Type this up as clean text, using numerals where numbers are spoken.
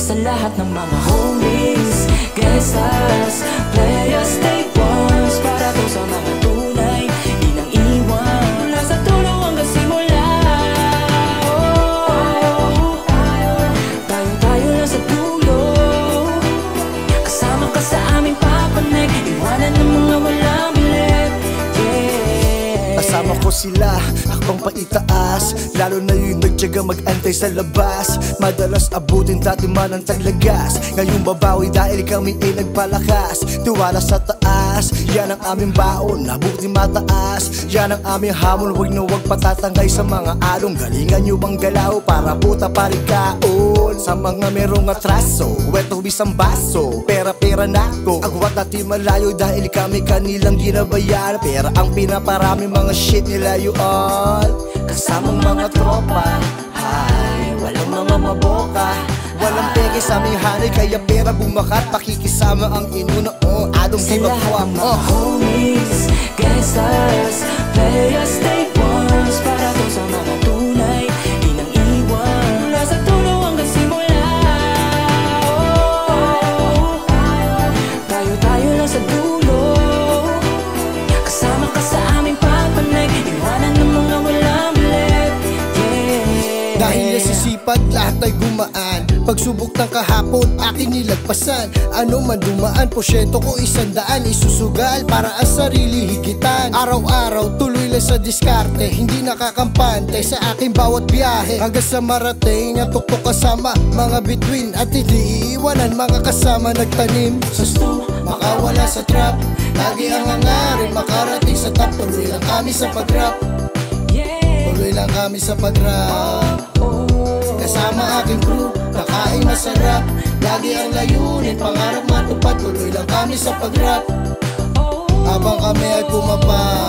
sa lahat ng mga homies, gangsters, players, take ones. Para to sa mga tunay, di nang iwan mula sa dulo hanggang simula. Tayo lang sa dulo, kasama ka sa aming papanig, iwanan ng mga walang bilit. Kasama ko sila, akbang paitaas, lalo na yung nagtyaga mag-antay sa labas. Madalas abutin dati man ang taglagas, ngayong babawi dahil kami ay nagpalakas. Tiwala sa taas, yan ang aming baon, nabuti mataas. Yan ang aming hamon, wag na wag patatangay sa mga along. Galingan nyo bang galaw para puta parikaon. Sa mga merong atraso, weto bisang baso, pera-pera nako. Agwat natin malayo dahil kami kanilang ginabayan. Pera ang pinaparami, mga shit nila you all. Kasamang mga tropa, ay, walang mga maboka. Walang peke sa aming hanay, kaya pera bumakat. Pakikisama ang inunoong adong Sa di lahat ng mga makuha. homies, gangsters, players, take ones. Para to sa mga tunay, di nang iwan mula sa dulo hanggang simula. Tayo lang sa dulo, kasama ka sa aming pagpanig, iwanan ng mga walang bilit. Dahil nasisipag lahat ay gumaan, pagsubok ng kahapon aking nilagpasan. Ano man dumaan, posyento ko 100, isusugal para ang sarili higitan. Araw-araw tuloy lang sa diskarte, hindi nakakampante sa aking bawat biyahe. Hanggang sa marating ang tuktok kasama mga bituin, at hindi iiwanan mga kasama nagtanim sa stu, makawala sa trap. Lagi ang hangarin makarating sa top, tuloy lang kami sa pag-rap. Tuloy lang kami sa pag-rap. Kasama aking crew, kakain masarap. Lagi ang layunin, pangarap matupad. Tuloy lang kami sa pag-rap habang kami ay pumapa.